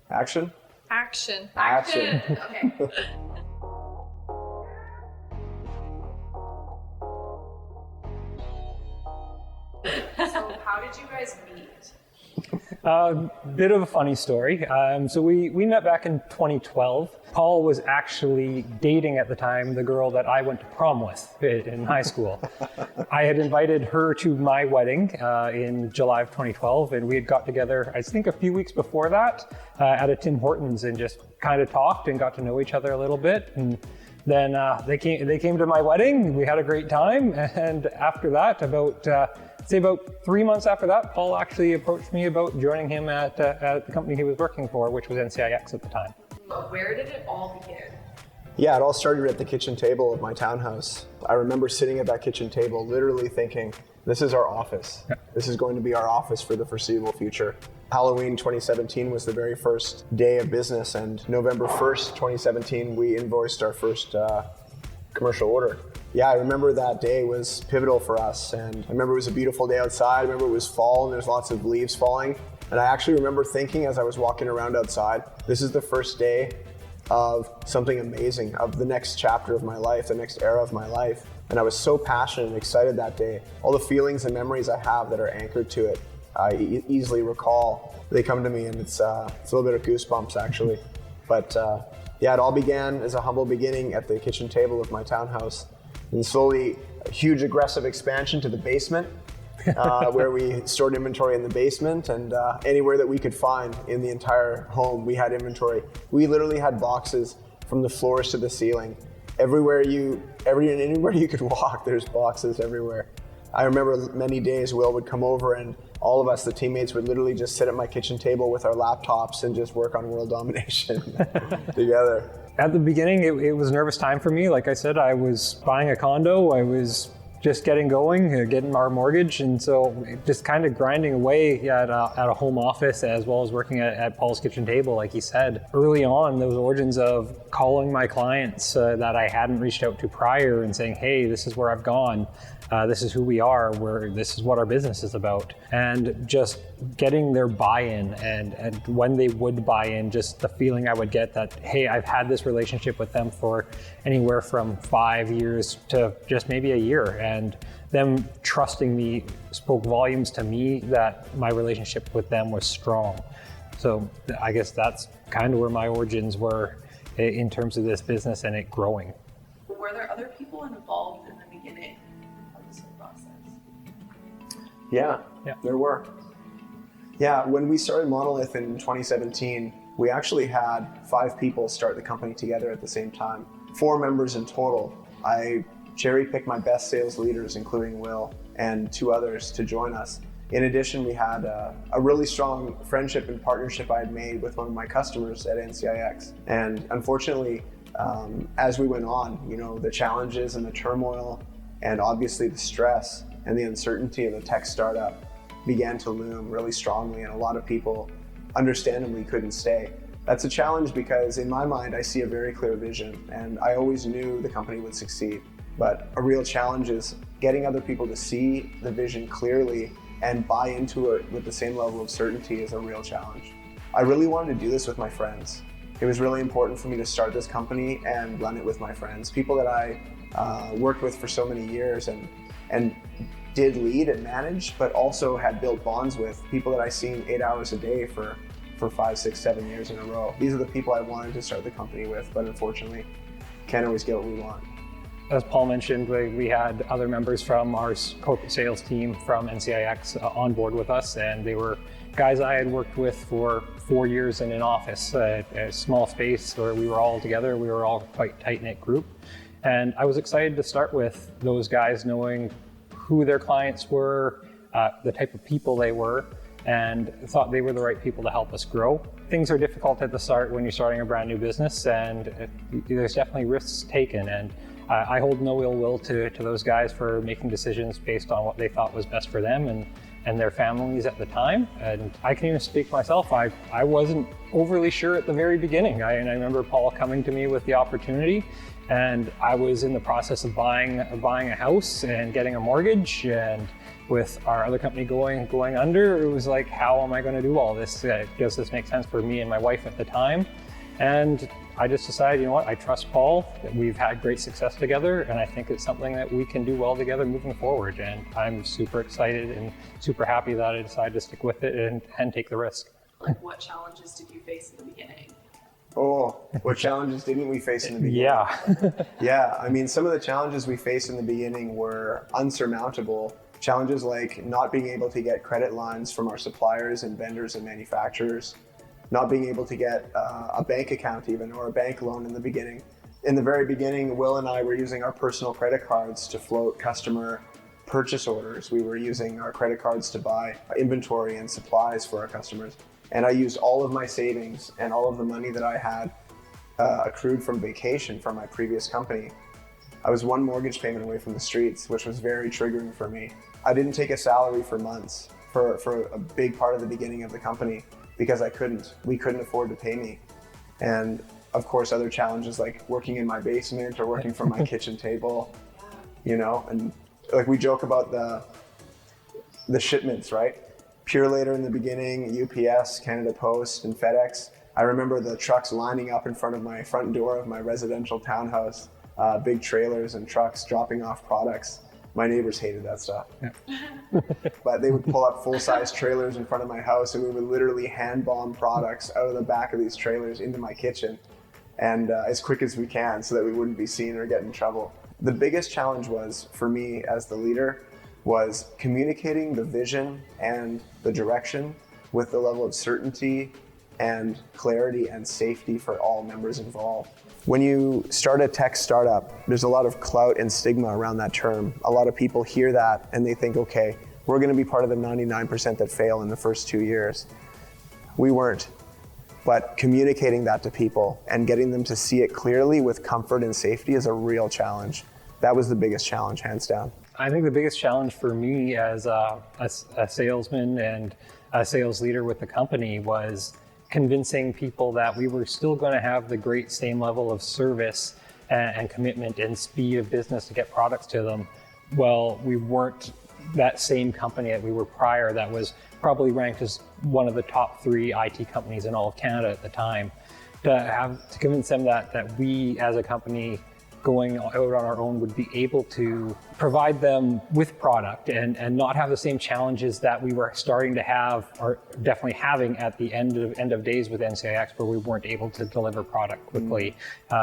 Action? Action. Action. Okay. So how did you guys meet? Bit of a funny story. So we met back in 2012. Paul was actually dating at the time the girl that I went to prom with in high school. I had invited her to my wedding in July of 2012, and we had got together, I think a few weeks before that, at a Tim Hortons and just kind of talked and got to know each other a little bit. And then they came to my wedding. We had a great time, and after that, about 3 months after that, Paul actually approached me about joining him at the company he was working for, which was NCIX at the time. Where did it all begin? Yeah, it all started at the kitchen table of my townhouse. I remember sitting at that kitchen table literally thinking, this is our office. This is going to be our office for the foreseeable future. Halloween 2017 was the very first day of business, and November 1st, 2017, we invoiced our first commercial order. Yeah, I remember that day was pivotal for us, and I remember it was a beautiful day outside. I remember it was fall and there's lots of leaves falling. And I actually remember thinking as I was walking around outside, this is the first day of something amazing, of the next chapter of my life, the next era of my life. And I was so passionate and excited that day. All the feelings and memories I have that are anchored to it, I easily recall. They come to me, and it's a little bit of goosebumps actually. But yeah, it all began as a humble beginning at the kitchen table of my townhouse. And slowly, a huge aggressive expansion to the basement, where we stored inventory in the basement, and anywhere that we could find in the entire home, we had inventory. We literally had boxes from the floors to the ceiling. Anywhere you could walk, there's boxes everywhere. I remember many days Will would come over, and all of us, the teammates, would literally just sit at my kitchen table with our laptops and just work on world domination together. At the beginning, it was a nervous time for me. Like I said, I was buying a condo. I was just getting going, getting our mortgage. And so just kind of grinding away at a home office, as well as working at Paul's kitchen table, like he said. Early on, those origins of calling my clients that I hadn't reached out to prior and saying, hey, this is where I've gone. This is who we are, this is what our business is about. And just getting their buy-in, and when they would buy in, just the feeling I would get that, hey, I've had this relationship with them for anywhere from 5 years to just maybe a year. And them trusting me spoke volumes to me that my relationship with them was strong. So I guess that's kind of where my origins were in terms of this business and it growing. Were there other people involved in the beginning of this whole process? Yeah, there were. Yeah, when we started Monolith in 2017, we actually had 5 people start the company together at the same time. 4 members in total. I cherry-picked my best sales leaders, including Will, and 2 others to join us. In addition, we had a really strong friendship and partnership I had made with one of my customers at NCIX. And unfortunately, as we went on, the challenges and the turmoil, and obviously the stress and the uncertainty of a tech startup began to loom really strongly, and a lot of people understandably couldn't stay. That's a challenge because in my mind, I see a very clear vision, and I always knew the company would succeed. But a real challenge is getting other people to see the vision clearly and buy into it with the same level of certainty is a real challenge. I really wanted to do this with my friends. It was really important for me to start this company and run it with my friends, people that I worked with for so many years and did lead and manage, but also had built bonds with, people that I seen 8 hours a day for 5, 6, 7 years in a row. These are the people I wanted to start the company with, but unfortunately, can't always get what we want. As Paul mentioned, we had other members from our corporate sales team from NCIX on board with us, and they were guys I had worked with for 4 years in an office, a small space where we were all together. We were all quite tight-knit group. And I was excited to start with those guys, knowing who their clients were, the type of people they were, and thought they were the right people to help us grow. Things are difficult at the start when you're starting a brand new business, and there's definitely risks taken. And I hold no ill will to those guys for making decisions based on what they thought was best for them. And and their families at the time. And I can even speak for myself, I wasn't overly sure at the very beginning. And I remember Paul coming to me with the opportunity, and I was in the process of buying a house and getting a mortgage, and with our other company going under, it was like, how am I going to do all this? Does this make sense for me and my wife at the time? And I just decided, you know what, I trust Paul, that we've had great success together, and I think it's something that we can do well together moving forward. And I'm super excited and super happy that I decided to stick with it and take the risk. Like, what challenges did you face in the beginning? Oh, what challenges didn't we face in the beginning? Yeah. Yeah, I mean, some of the challenges we faced in the beginning were unsurmountable. Challenges like not being able to get credit lines from our suppliers and vendors and manufacturers, not being able to get a bank account even, or a bank loan in the beginning. In the very beginning, Will and I were using our personal credit cards to float customer purchase orders. We were using our credit cards to buy inventory and supplies for our customers. And I used all of my savings and all of the money that I had accrued from vacation from my previous company. I was one mortgage payment away from the streets, which was very triggering for me. I didn't take a salary for months for a big part of the beginning of the company because we couldn't afford to pay me. And of course, other challenges like working in my basement or working from my kitchen table, you know, and like we joke about the shipments, right? Pure Later in the beginning, UPS, Canada Post, and FedEx. I remember the trucks lining up in front of my front door of my residential townhouse, big trailers and trucks dropping off products. My neighbors hated that stuff. Yeah. But they would pull up full-size trailers in front of my house, and we would literally hand bomb products out of the back of these trailers into my kitchen, and as quick as we can so that we wouldn't be seen or get in trouble. The biggest challenge was, for me as the leader, was communicating the vision and the direction with the level of certainty and clarity and safety for all members involved. When you start a tech startup, there's a lot of clout and stigma around that term. A lot of people hear that and they think, okay, we're going to be part of the 99% that fail in the first 2 years. We weren't. But communicating that to people and getting them to see it clearly with comfort and safety is a real challenge. That was the biggest challenge, hands down. I think the biggest challenge for me as a salesman and a sales leader with the company was convincing people that we were still going to have the great same level of service and commitment and speed of business to get products to them. Well, we weren't that same company that we were prior that was probably ranked as one of the top 3 IT companies in all of Canada at the time. To convince them that we as a company going out on our own would be able to provide them with product and not have the same challenges that we were starting to have, or definitely having at the end of days with NCIX, where we weren't able to deliver product quickly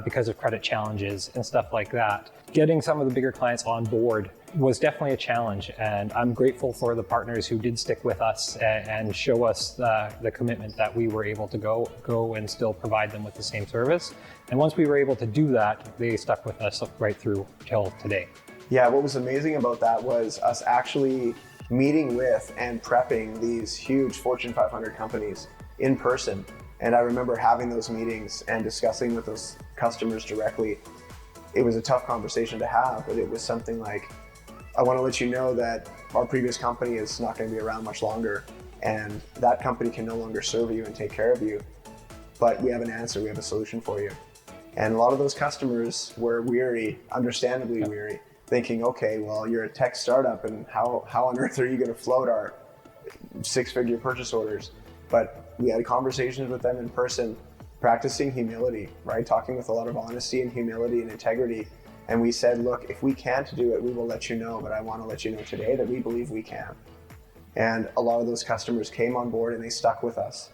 because of credit challenges and stuff like that. Getting some of the bigger clients on board was definitely a challenge, and I'm grateful for the partners who did stick with us and show us the commitment that we were able to go and still provide them with the same service. And once we were able to do that, they stuck with us right through till today. Yeah, what was amazing about that was us actually meeting with and prepping these huge Fortune 500 companies in person. And I remember having those meetings and discussing with those customers directly. It was a tough conversation to have, but it was something like, I want to let you know that our previous company is not going to be around much longer, and that company can no longer serve you and take care of you. But we have an answer, we have a solution for you. And a lot of those customers were weary, understandably weary, thinking, okay, well, you're a tech startup, and how on earth are you going to float our 6-figure purchase orders? But we had conversations with them in person, practicing humility, right? Talking with a lot of honesty and humility and integrity. And we said, look, if we can't do it, we will let you know, but I want to let you know today that we believe we can. And a lot of those customers came on board and they stuck with us.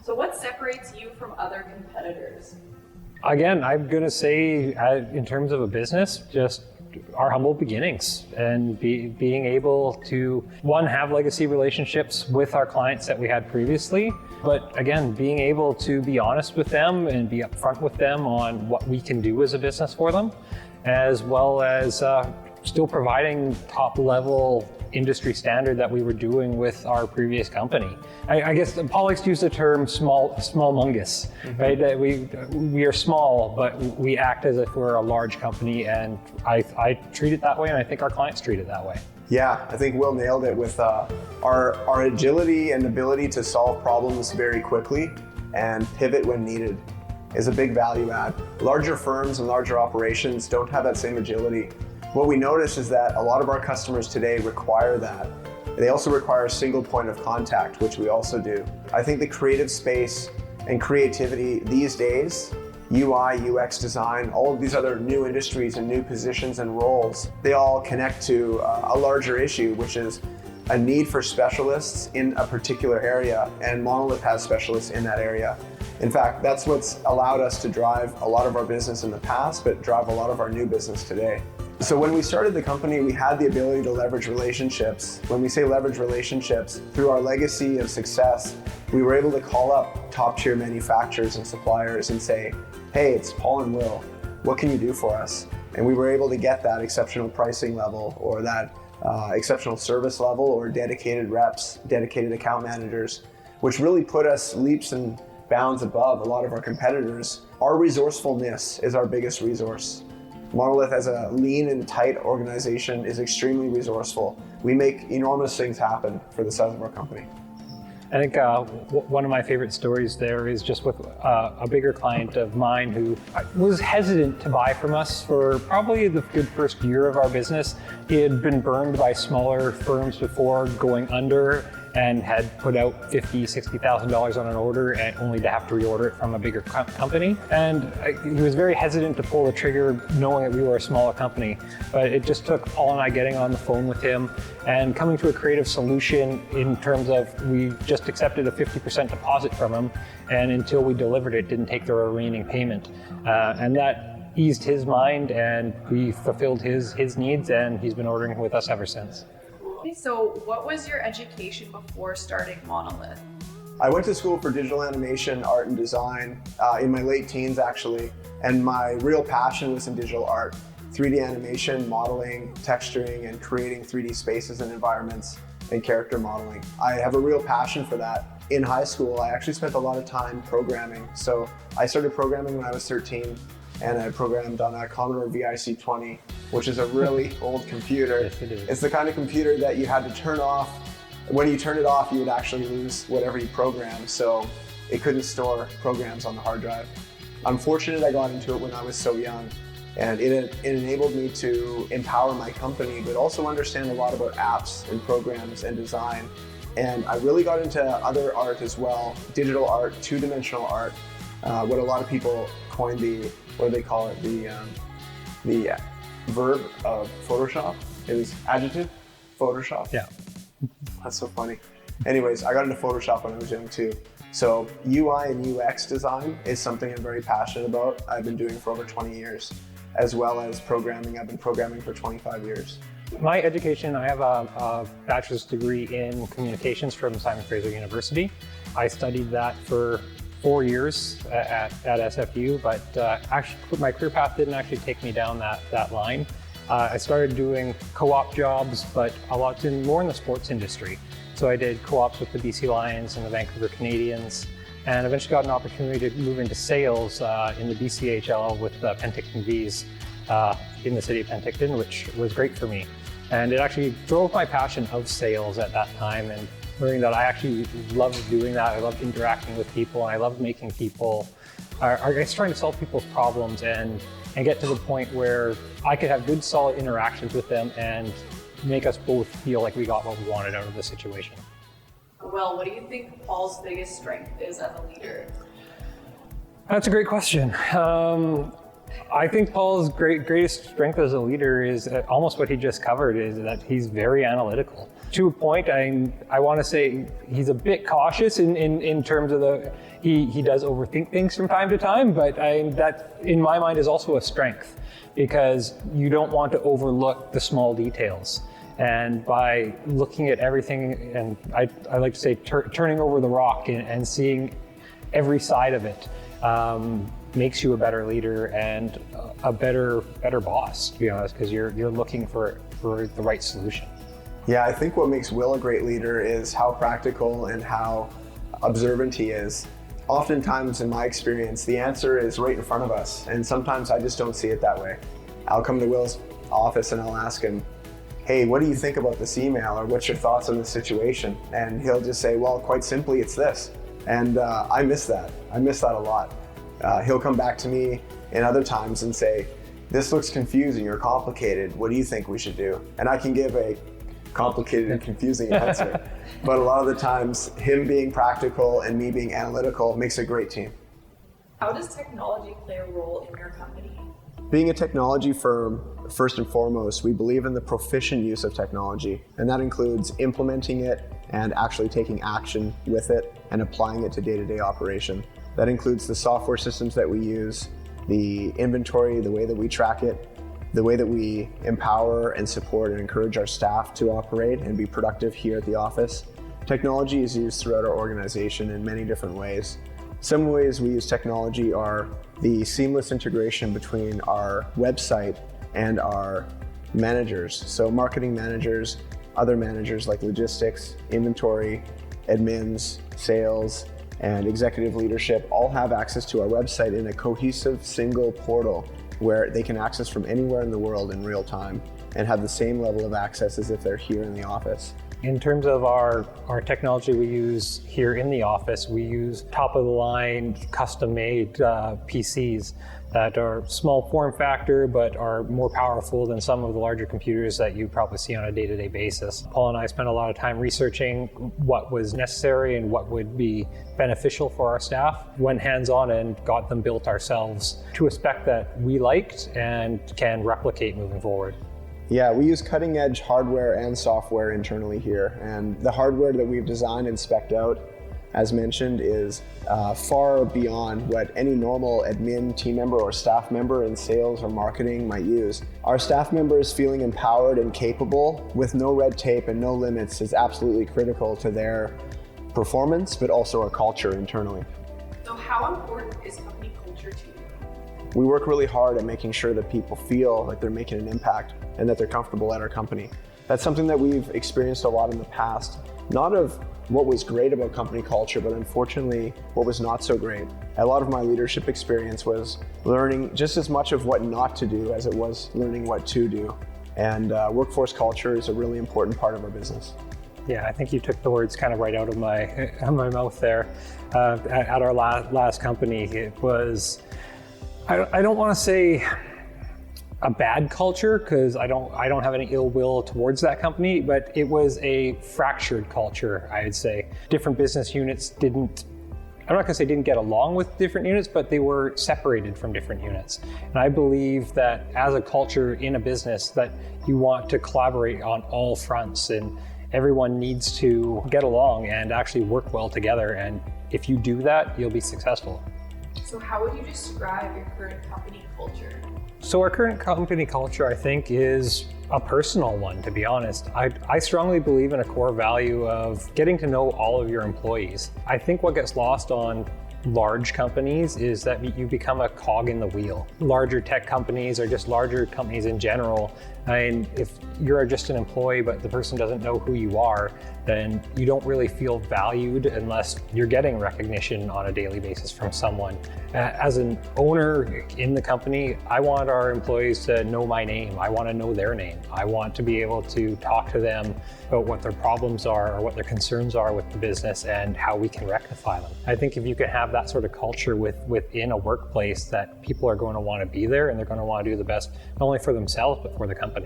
So what separates you from other competitors? Again, I'm going to say in terms of a business, just our humble beginnings and being able to, one, have legacy relationships with our clients that we had previously, but again, being able to be honest with them and be upfront with them on what we can do as a business for them, as well as still providing top level industry standard that we were doing with our previous company. I guess Paul likes to use the term small-mungus, right? That we are small, but we act as if we're a large company, and I treat it that way, and I think our clients treat it that way. Yeah, I think Will nailed it with our agility and ability to solve problems very quickly and pivot when needed is a big value add. Larger firms and larger operations don't have that same agility. What we notice is that a lot of our customers today require that. They also require a single point of contact, which we also do. I think the creative space and creativity these days, UI, UX design, all of these other new industries and new positions and roles, they all connect to a larger issue, which is a need for specialists in a particular area, and Monolith has specialists in that area. In fact, that's what's allowed us to drive a lot of our business in the past, but drive a lot of our new business today. So when we started the company, we had the ability to leverage relationships. When we say leverage relationships, through our legacy of success, we were able to call up top tier manufacturers and suppliers and say, hey, it's Paul and Will, what can you do for us? And we were able to get that exceptional pricing level or that exceptional service level or dedicated reps, dedicated account managers, which really put us leaps and bounds above a lot of our competitors. Our resourcefulness is our biggest resource. Monolith as a lean and tight organization is extremely resourceful. We make enormous things happen for the size of our company. I think one of my favorite stories there is just with a bigger client of mine who was hesitant to buy from us for probably the good first year of our business. He had been burned by smaller firms before going under and had put out $50,000, $60,000 on an order and only to have to reorder it from a bigger company. And he was very hesitant to pull the trigger knowing that we were a smaller company. But it just took Paul and I getting on the phone with him and coming to a creative solution in terms of we just accepted a 50% deposit from him, and until we delivered it, didn't take the remaining payment. And that eased his mind and we fulfilled his needs, and he's been ordering with us ever since. Okay, so what was your education before starting Monolith? I went to school for digital animation, art and design in my late teens actually, and my real passion was in digital art. 3D animation, modeling, texturing, and creating 3D spaces and environments and character modeling. I have a real passion for that. In high school, I actually spent a lot of time programming. So I started programming when I was 13, and I programmed on a Commodore VIC-20, which is a really old computer. Yes, it is. It's the kind of computer that you had to turn off. When you turned it off, you would actually lose whatever you programmed, so it couldn't store programs on the hard drive. I'm fortunate I got into it when I was so young, and it enabled me to empower my company, but also understand a lot about apps and programs and design. And I really got into other art as well, digital art, two-dimensional art, what a lot of people coined what do they call it? The verb of Photoshop. It was adjective, Photoshop. Yeah. That's so funny. Anyways, I got into Photoshop when I was young too. So UI and UX design is something I'm very passionate about. I've been doing for over 20 years, as well as programming. I've been programming for 25 years. My education, I have a bachelor's degree in communications from Simon Fraser University. I studied that for 4 years at SFU, but actually my career path didn't actually take me down that line. I started doing co-op jobs, but a lot more in the sports industry. So I did co-ops with the BC Lions and the Vancouver Canadians, and eventually got an opportunity to move into sales in the BCHL with Penticton Vs in the city of Penticton, which was great for me. And it actually drove my passion of sales at that time, and learning that I actually loved doing that. I loved interacting with people, and I loved making people, I guess trying to solve people's problems and get to the point where I could have good, solid interactions with them and make us both feel like we got what we wanted out of the situation. Well, what do you think Paul's biggest strength is as a leader? That's a great question. I think Paul's greatest strength as a leader is almost what he just covered, is that he's very analytical. To a point, I want to say he's a bit cautious in terms of he does overthink things from time to time, but that in my mind is also a strength, because you don't want to overlook the small details. And by looking at everything, and I like to say turning over the rock and seeing every side of it, makes you a better leader and a better boss, to be honest, because you're looking for the right solution. Yeah, I think what makes Will a great leader is how practical and how observant he is. Oftentimes, in my experience, the answer is right in front of us, and sometimes I just don't see it that way. I'll come to Will's office and I'll ask him, hey, what do you think about this email, or what's your thoughts on this situation? And he'll just say, well, quite simply, it's this. And I miss that. I miss that a lot. He'll come back to me in other times and say, this looks confusing or complicated. What do you think we should do? And I can give a complicated and confusing answer. But a lot of the times, him being practical and me being analytical makes a great team. How does technology play a role in your company? Being a technology firm, first and foremost, we believe in the proficient use of technology, and that includes implementing it and actually taking action with it and applying it to day-to-day operation. That includes the software systems that we use, the inventory, the way that we track it, the way that we empower and support and encourage our staff to operate and be productive here at the office. Technology is used throughout our organization in many different ways. Some ways we use technology are the seamless integration between our website and our managers. So marketing managers, other managers like logistics, inventory, admins, sales, and executive leadership all have access to our website in a cohesive single portal where they can access from anywhere in the world in real time and have the same level of access as if they're here in the office. In terms of our technology we use here in the office, we use top-of-the-line, custom-made PCs that are small form factor but are more powerful than some of the larger computers that you probably see on a day-to-day basis. Paul and I spent a lot of time researching what was necessary and what would be beneficial for our staff, went hands-on and got them built ourselves to a spec that we liked and can replicate moving forward. Yeah, we use cutting edge hardware and software internally here, and the hardware that we've designed and spec'd out, as mentioned, is far beyond what any normal admin team member or staff member in sales or marketing might use. Our staff members feeling empowered and capable with no red tape and no limits is absolutely critical to their performance, but also our culture internally. So how important is company culture to you? We work really hard at making sure that people feel like they're making an impact and that they're comfortable at our company. That's something that we've experienced a lot in the past, not of what was great about company culture, but unfortunately what was not so great. A lot of my leadership experience was learning just as much of what not to do as it was learning what to do. And workforce culture is a really important part of our business. Yeah, I think you took the words kind of right out of my mouth there. At our last company, it was, I don't want to say a bad culture, because I don't have any ill will towards that company, but it was a fractured culture, I'd say. Different business units I'm not gonna say didn't get along with different units, but they were separated from different units. And I believe that as a culture in a business that you want to collaborate on all fronts, and everyone needs to get along and actually work well together. And if you do that, you'll be successful. So how would you describe your current company culture? So our current company culture, I think, is a personal one, to be honest. I strongly believe in a core value of getting to know all of your employees. I think what gets lost on large companies is that you become a cog in the wheel. Larger tech companies or just larger companies in general, and if you're just an employee but the person doesn't know who you are, then you don't really feel valued unless you're getting recognition on a daily basis from someone. As an owner in the company, I want our employees to know my name. I want to know their name. I want to be able to talk to them about what their problems are or what their concerns are with the business and how we can rectify them. I think if you can have that sort of culture within a workplace, that people are going to want to be there and they're going to want to do the best, not only for themselves, but for the company.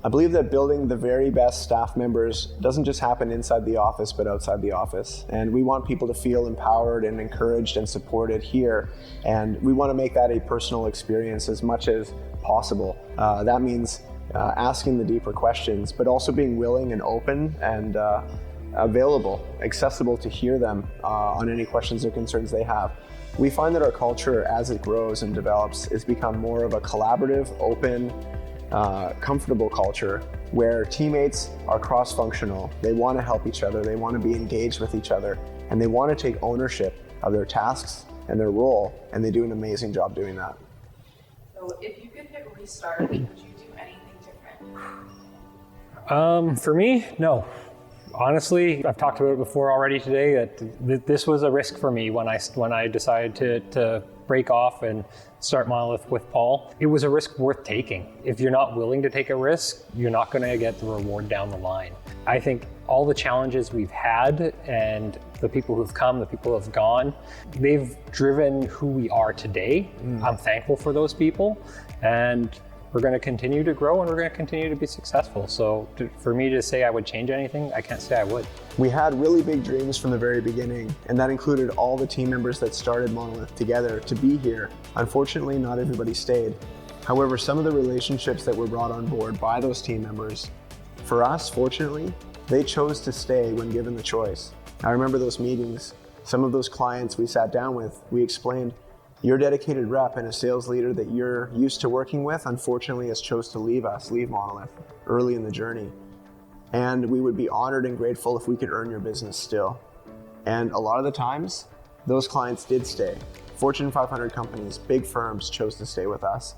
I believe that building the very best staff members doesn't just happen inside the office, but outside the office. And we want people to feel empowered and encouraged and supported here. And we want to make that a personal experience as much as possible. That means asking the deeper questions, but also being willing and open and available, accessible to hear them on any questions or concerns they have. We find that our culture, as it grows and develops, has become more of a collaborative, open, comfortable culture where teammates are cross-functional. They want to help each other, they want to be engaged with each other, and they want to take ownership of their tasks and their role, and they do an amazing job doing that. So if you could hit restart, would you do anything different? For me, no. Honestly, I've talked about it before already today, that this was a risk for me when I decided to break off and start Monolith with Paul. It was a risk worth taking. If you're not willing to take a risk, you're not going to get the reward down the line. I think all the challenges we've had and the people who've come, the people who've gone, they've driven who we are today. I'm thankful for those people, and we're going to continue to grow and we're going to continue to be successful. So for me to say I would change anything, I can't say I would. We had really big dreams from the very beginning, and that included all the team members that started Monolith together to be here. Unfortunately, not everybody stayed. However, some of the relationships that were brought on board by those team members, for us, fortunately, they chose to stay when given the choice. I remember those meetings. Some of those clients we sat down with, we explained, your dedicated rep and a sales leader that you're used to working with, unfortunately, has chose to leave Monolith early in the journey. And we would be honored and grateful if we could earn your business still. And a lot of the times, those clients did stay. Fortune 500 companies, big firms chose to stay with us.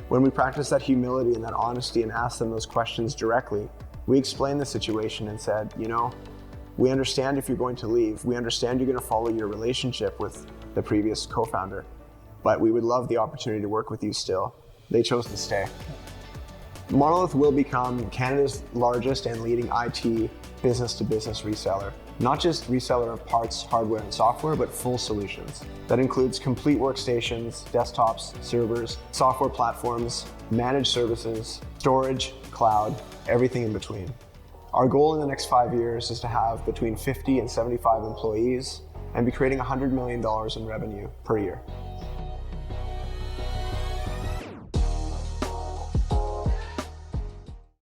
When we practiced that humility and that honesty and asked them those questions directly, we explained the situation and said, we understand if you're going to leave. We understand you're going to follow your relationship with the previous co-founder, but we would love the opportunity to work with you still. They chose to stay. Monolith will become Canada's largest and leading IT business-to-business reseller. Not just reseller of parts, hardware, and software, but full solutions. That includes complete workstations, desktops, servers, software platforms, managed services, storage, cloud, everything in between. Our goal in the next 5 years is to have between 50 and 75 employees and be creating $100 million in revenue per year.